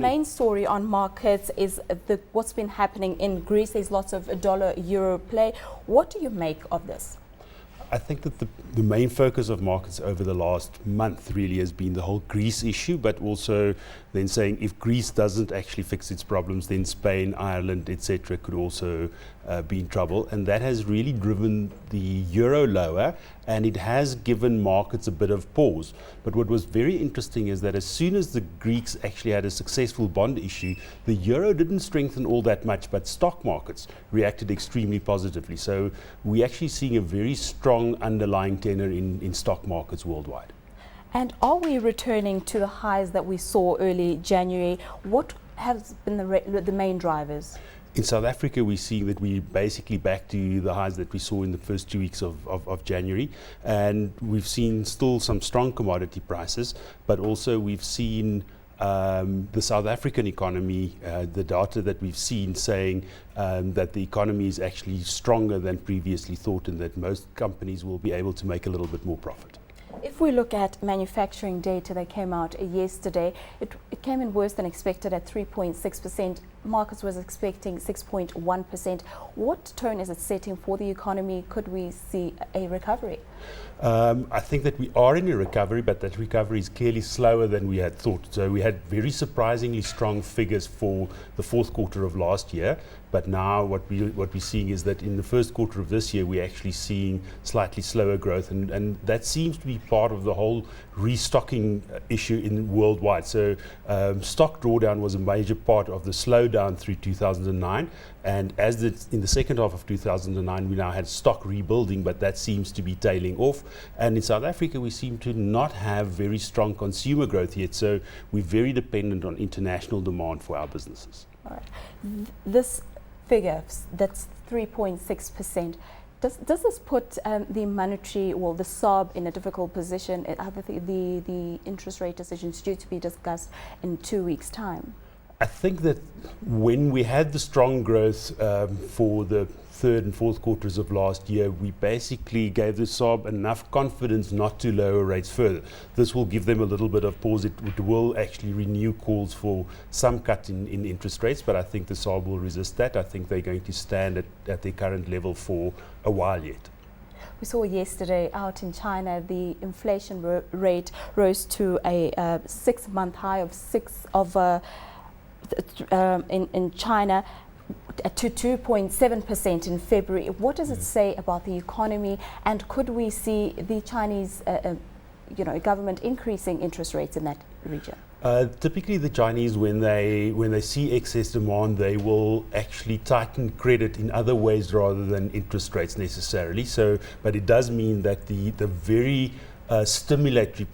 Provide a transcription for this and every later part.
main story on markets is what's been happening in Greece. There's lots of dollar-euro play. What do you make of this? I think that the main focus of markets over the last month really has been the whole Greece issue, but also then saying if Greece doesn't actually fix its problems, then Spain, Ireland, etc. could also be in trouble. And that has really driven the euro lower, and it has given markets a bit of pause. But what was very interesting is that as soon as the Greeks actually had a successful bond issue, the euro didn't strengthen all that much, but stock markets reacted extremely positively. So we're actually seeing a very strong underlying tenor in stock markets worldwide. And are we returning to the highs that we saw early January? What has been the main drivers? In South Africa, we're seeing that we're basically back to the highs that we saw in the first 2 weeks of January. And we've seen still some strong commodity prices, but also we've seen the South African economy, the data that we've seen saying that the economy is actually stronger than previously thought, and that most companies will be able to make a little bit more profit. If we look at manufacturing data that came out yesterday, it came in worse than expected at 3.6%. Markets was expecting 6.1%. What tone is it setting for the economy? Could we see a recovery? I think that we are in a recovery, but that recovery is clearly slower than we had thought. So we had very surprisingly strong figures for the fourth quarter of last year, but now what we're seeing is that in the first quarter of this year we're actually seeing slightly slower growth, and that seems to be part of the whole restocking issue worldwide. So stock drawdown was a major part of the slowdown through 2009, and in the second half of 2009 we now had stock rebuilding, but that seems to be tailing off. And in South Africa we seem to not have very strong consumer growth yet, so we're very dependent on international demand for our businesses. All right. This figure, that's 3.6%, does this put the monetary, well, the SARB in a difficult position? The interest rate decisions due to be discussed in 2 weeks' time? I think that when we had the strong growth for the third and fourth quarters of last year, we basically gave the SARB enough confidence not to lower rates further. This will give them a little bit of pause. It will actually renew calls for some cut in interest rates, but I think the SARB will resist that. I think they're going to stand at their current level for a while yet. We saw yesterday out in China the inflation rate rose to a 6-month high of in China to 2.7% in February. What does it say about the economy, and could we see the Chinese government increasing interest rates in that region? Typically the Chinese, when they see excess demand, they will actually tighten credit in other ways rather than interest rates necessarily. So, but it does mean that the very stimulatory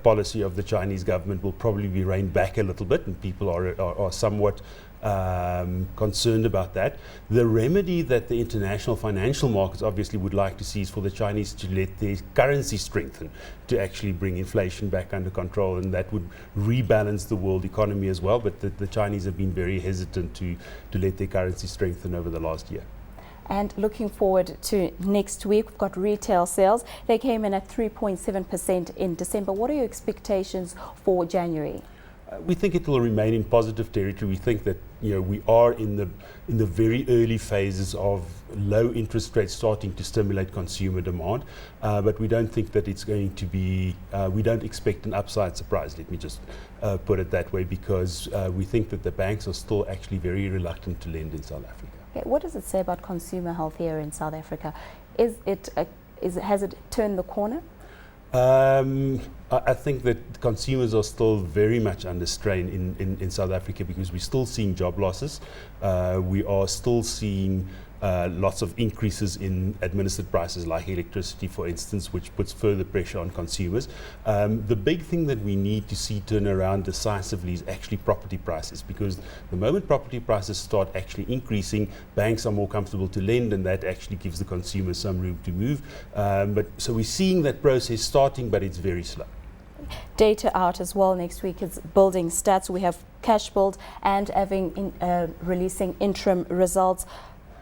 policy of the Chinese government will probably be reined back a little bit, and people are somewhat concerned about that. The remedy that the international financial markets obviously would like to see is for the Chinese to let their currency strengthen to actually bring inflation back under control, and that would rebalance the world economy as well. But the Chinese have been very hesitant to let their currency strengthen over the last year. And looking forward to next week, we've got retail sales. They came in at 3.7% in December. What are your expectations for January? We think it will remain in positive territory. We think that we are in the very early phases of low interest rates starting to stimulate consumer demand, but we don't think that it's going to be. We don't expect an upside surprise. Let me just put it that way, because we think that the banks are still actually very reluctant to lend in South Africa. Okay, what does it say about consumer health here in South Africa? Has it turned the corner? I think that consumers are still very much under strain in South Africa, because we're still seeing job losses. We are still seeing lots of increases in administered prices like electricity, for instance, which puts further pressure on consumers. The big thing that we need to see turn around decisively is actually property prices, because the moment property prices start actually increasing, banks are more comfortable to lend, and that actually gives the consumer some room to move. So we're seeing that process starting, but it's very slow. Data out as well next week is building stats. We have cash build and releasing interim results.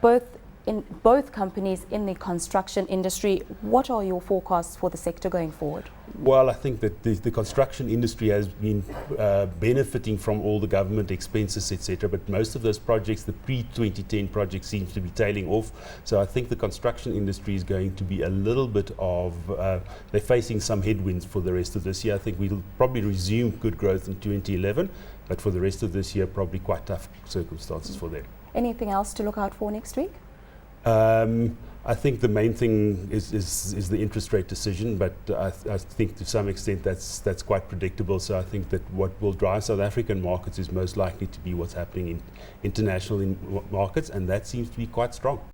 Both in both companies in the construction industry. What are your forecasts for the sector going forward? Well, I think that the construction industry has been benefiting from all the government expenses, etc. But most of those projects, the pre-2010 projects, seem to be tailing off. So I think the construction industry is going to be a little bit of, they're facing some headwinds for the rest of this year. I think we'll probably resume good growth in 2011, but for the rest of this year, probably quite tough circumstances for them. Anything else to look out for next week? I think the main thing is the interest rate decision, but I think to some extent that's quite predictable. So I think that what will drive South African markets is most likely to be what's happening in international markets, and that seems to be quite strong.